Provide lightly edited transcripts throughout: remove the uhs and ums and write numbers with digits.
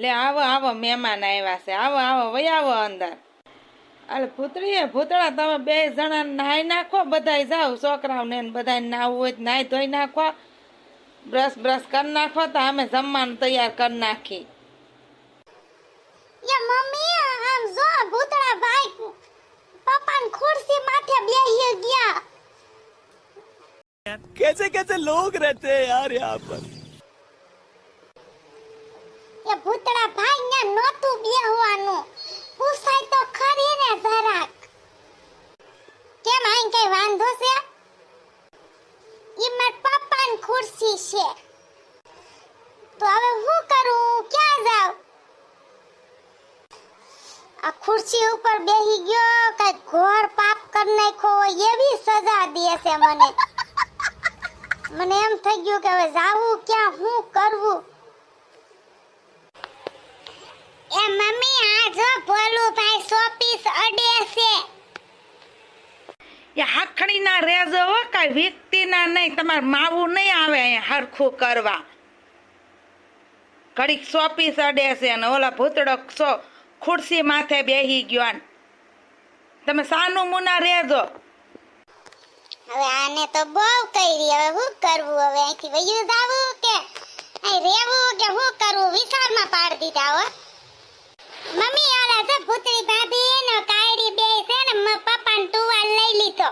લે આવો આવો, મહેમાન આવ્યા છે. આવો આવો, વહી આવો અંદર. અરે ભૂતળા તમે બે જણા નાહી નાખો, બધાય જાવ, છોકરાઓને બધાને નાહવું હોય તો નાહી ધોઈ નાખો, બ્રશ કરી નાખો, તો અમે જમવાનું તૈયાર કરી નાખી. મમ્મી આમ જો ભૂતળા ભાઈ પપ્પાને ખુરશી માથે બેહી ગયા. कैसे कैसे लोग रहते हैं यार यहाँ पर. એ ભૂતળા ભાઈ ને નહોતું બેહવાનું, પૂછાય તો ખરી ને જરાક. કેમ આઈ કઈ વાંધો છે? ઈ માર પપ્પાની ખુરશી છે, તો હવે હું કરું, ક્યાં જાવ? આ ખુરશી ઉપર બેહી ગયો, કઈ ઘોર પાપ કરી નાખ્યો હોય એવી સજા દે છે મને. મને એમ થઈ ગયું કે હવે જાવું ક્યાં, હું કરવું? એ મમ્મી આ જો ભોલું ભાઈ શોપીસ અડે છે. એ હાખડી ના રેજો હો, કઈ વ્યક્તિ ના નહીં. તમારે માવું નહીં આવે અહીંયા હરખું કરવા. ઘડીક સોપીસ અડે છે અને ઓલા ભૂતડો ખુરશી માથે બેહી ગયો. તમે સાનું મુના રેજો. હવે આને તો બહુ કરી, હવે શું કરવું? હવે અહીંથી વયું જાવું કે અહીં રહેવું કે શું કરવું? વિચારમાં પાડી દીધા હો. મમ્મી ઓલા છે ભૂતળી ભાભી ને કાયડી બે છે ને પપ્પાને ટુવાલ લઈ લીધો.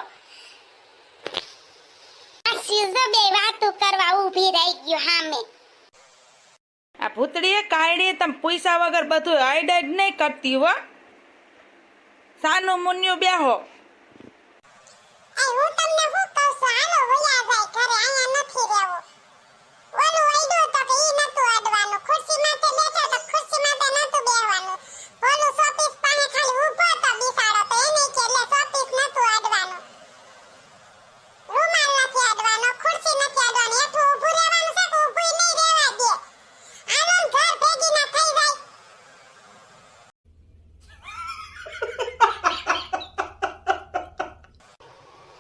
આ સીઝો બે વાતો કરવા ઊભી રહી ગયો સામે. આ ભૂતડીએ કાયડી તમે પૈસા વગર બધું હાઈડ નહીં કરતી હો. સાનું મુન્યું બેહો. હું તમને શું કહું છું, હાલો વયા જાય ઘરે, અહીંયા નથી રહેવું. ઓલું આઈડું તો કે ઈ નતું અડવાનું, ખુરશી માથે બેઠો તો ખુરશી માથે નતું બેહવાનું. ઓલું શોપીસ પાસે ખાલી ઊભો તો બિસાડો, તો એને કે એટલે શોપીસ નતું અડવાનું, રૂમાલ નથી અડવાનો, ખુરશી નથી અડવાની. એટલું ઊભું રહેવાનું છે કે ઊભું નહીં રહેવા દે. આનો ઘર ભેગી ના થઈ જાય.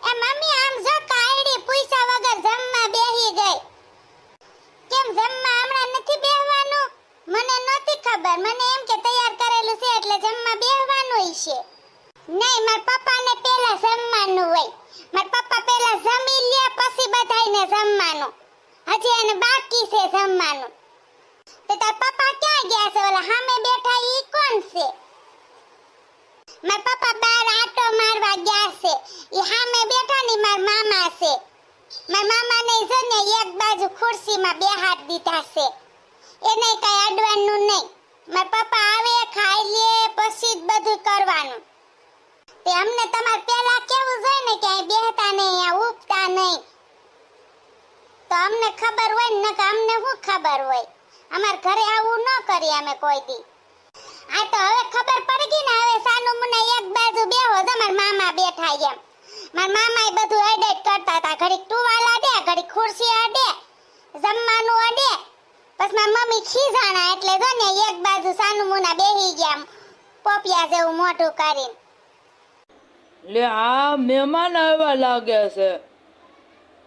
એ મમ્મી આમ જો કાયડી પૂછ્યા વગર જમવા બેહી ગઈ. કેમ જમવા હમણાં નથી બેહવાનું? મને નહોતી ખબર, મને એમ કે તૈયાર કરેલું છે એટલે જમવા બેહવાનું છે. નહીં, માર પપ્પાને પહેલા જમવાનું હોય. માર પપ્પા પહેલા જમી લે પછી બધાયને જમવાનું. હજી એને બાકી છે જમવાનું. તો તાર પપ્પા ક્યાં ગયા છે? ઓલા સામે બેઠા ઈ કોણ છે? માર પપ્પા બહાર આટો મારવા ગયા છે. ઈ સામે બેઠા ની માર મામા છે. માર મામાને જો ને એક બાજુ ખુરશીમાં બેહાડ દીધા છે. એને કઈ અડવાનું નહીં. માર પપ્પા આવે ખાઈ લે પછી જ બધું કરવાનું. તે અમને તમાર પહેલા કેવું જોઈએ ને કે અહીં બેહતા નહીં, અહીંયા ઉભતા નહીં. તો અમને ખબર હોય ને કે અમને શું ખબર હોય? અમાર ઘરે આવું ન કરી અમે કોઈ દી. આ તો હવે ખબર પડી ગઈ ને, હવે સાનું મુના એક બાજુ બેહો, તમાર મામા બેઠા એમ. માર મામાએ બધું એડેટ કરતા હતા, ઘડીક ટુવાલ અડે, ઘડીક ખુરશી અડે, જમવાનું અડે. બસ માર મમ્મી ખીજાણા એટલે જો ને એક બાજુ સાનું મુના બેહી ગયા પોપિયા જેવું મોઢું કરીને. લે આ મહેમાન આવ્યા લાગે છે.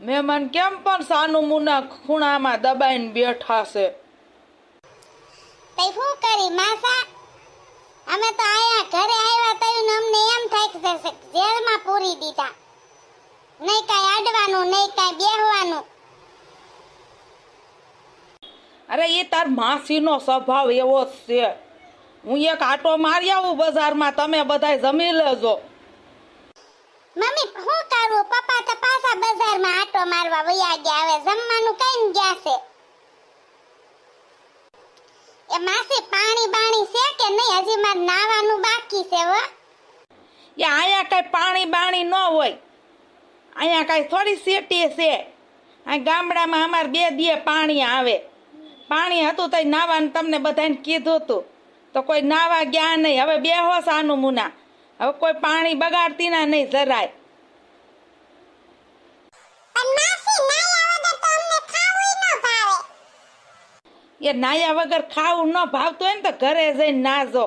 મહેમાન કેમ પણ સાનું મુના ખૂણામાં દબાઈને બેઠા છે? તઈ શું કરી માસા? અમે તો આયા ઘરે આવ્યા તઈ અમને એમ થાય કે જેલમાં પૂરી દીધા. નહીં કાંઈ અડવાનું, નહીં કાંઈ બેહવાનું. અરે એ તાર માસીનો સ્વભાવ એવો જ છે. હું એક આટો મારી આવું બજારમાં, તમે બધાય જમી લેજો. મમ્મી શું કરું? પપ્પા તો પાછા બજારમાં આટો મારવા વયા ગયા, હવે જમવાનું કઈ ગયા છે. એ માસી પાણી બાણી છે કે નહીં? હજી મારે નાવાનું બાકી છે હો. એ અહીંયા કઈ પાણી બાણી ન હોય. અહીંયા કઈ થોડી સેટી છે. આ ગામડામાં અમારે 2 દીએ પાણી આવે. પાણી હતું તો નાવાનું તમને બધાને કીધું હતું, તો કોઈ નાવા ગયા નહીં. હવે બેહો સાનું મુના, હવે કોઈ પાણી બગાડતી ના નહીં જરાય. એ નાયા વગર ખાવું ન ભાવતું હોય ને તો ઘરે જઈને નાજો.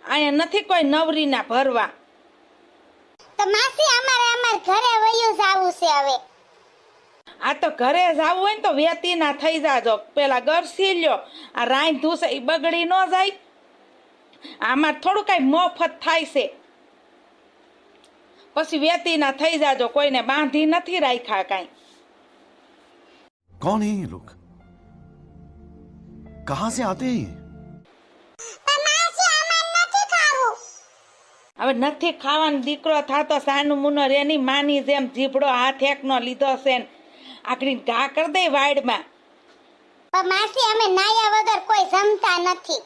અહીંયા નથી કોઈ નવરીના ભરવા. તો માસી અમારે ઘરે વયું જાવું છે હવે. આ તો ઘરે જવું હોય ને તો વેતીના થઈ જાજો, પેલા ગરસી લ્યો, આ રાંધું છે એ બગડી ન જાય. આમાં થોડું કઈ મફત થાય છે, પછી વેતીના થઈ જાજો, કોઈને બાંધી નથી રાખ્યા કાંઈ. कौन है ये लोग, कहां से आते हैं ये? પણ માસી અમાર નથી ખાવું. હવે નથી ખાવાનો દીકરો થાતો સાનું મુનો રેની માની જેમ જીભડો હાથ એકનો લીધો છે ને આકડી ઘા કરી દે વાડમાં. પણ માસી અમે નાયા વગર કોઈ જમતા નથી.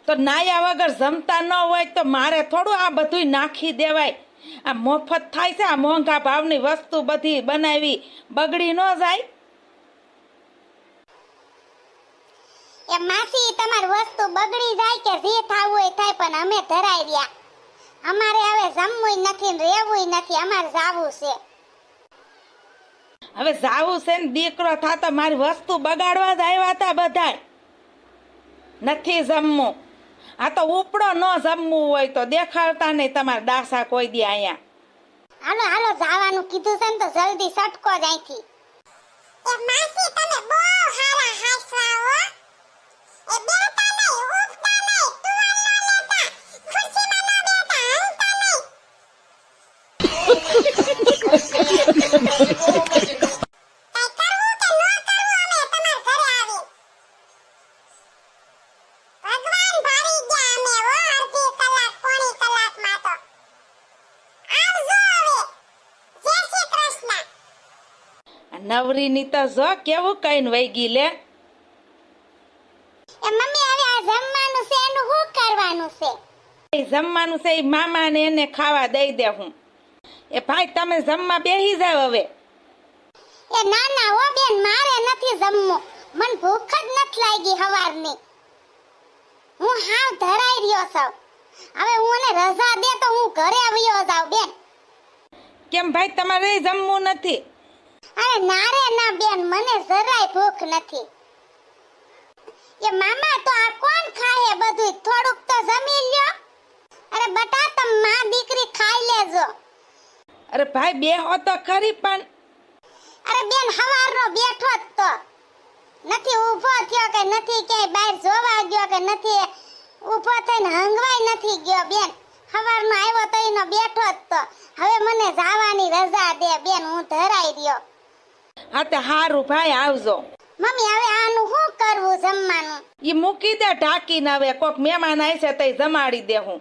તો નાયા વગર જમતા ન હોય તો મારે થોડું આ બધું નાખી દેવાય. આ મફત થાય છે, આ મોંઘા ભાવની વસ્તુ બધી બનાવી બગડી ન જાય. એ માસી તમાર વસ્તુ બગડી જાય કે જે થાવું હોય થાય, પણ અમે ધરાઈ રહ્યા. અમારે હવે જમવું નથી ને રહેવું નથી, અમારે જાવું છે. હવે જાવું છે ને દીકરો થાતો મારી વસ્તુ બગાડવા જ આવ્યા હતા બધાય. નથી જમવું, આ તો ઉપડો ન જમવું હોય તો દેખાડતા નહીં તમારા દાસા કોઈ દી અહીંયા. હાલો હાલો જવાનું કીધું છે ને તો જલ્દી સટકો જ અહીંથી. એ માસી તમે બહુ હારા હાસવા હો. એ બેટા નહીં, ઉઠતા નહીં, ટુવાલ ન લેતા, ખુરશીમાં ન બેઠા, હલતા નહીં. નવરીની તો જો કેવું કઈને વૈગી લે. એ મમ્મી હવે આ જમવાનું છે એનું શું કરવાનું છે? એ જમવાનું છે એ મામાને એને ખાવા દઈ દે હું. એ ભાઈ તમે જમવા બેસી જાવ હવે. એ ના ના હો બેન, મારે નથી જમવું. મને ભૂખ જ નથી લાગી હવારની. હું હાવ ધરાઈ રહ્યો છું. હવે હું એને રજા દે તો હું ઘરે આવ્યો જાવ બેન. કેમ ભાઈ તમારે જમવું નથી? અરે ના રે ના બેન, મને જરાય ભૂખ નથી. એ મામા તો આ કોણ ખાય બધું? થોડુંક તો જમી લ્યો. અરે બટા તમ માં દીકરી ખાઈ લેજો. અરે ભાઈ બેહો તો ખરી પણ. અરે બેન હવારનો બેઠો જ તો નથી ઊભો થયો કે નથી ક્યાંય બહાર જોવા ગયો કે નથી ઊભો થઈને હંગવાય નથી ગયો બેન. હવારનો આવ્યો તો એનો બેઠો જ તો. હવે મને જવાની રજા દે બેન, હું ધરાઈ રહ્યો. હા તે હારું ભાઈ આવજો. મમ્મી હવે આનું શું કરવું જમવાનું? ઈ મૂકી દે ઢાંકીને, હવે કોક મહેમાન આવશે તો જમાડી દે હું.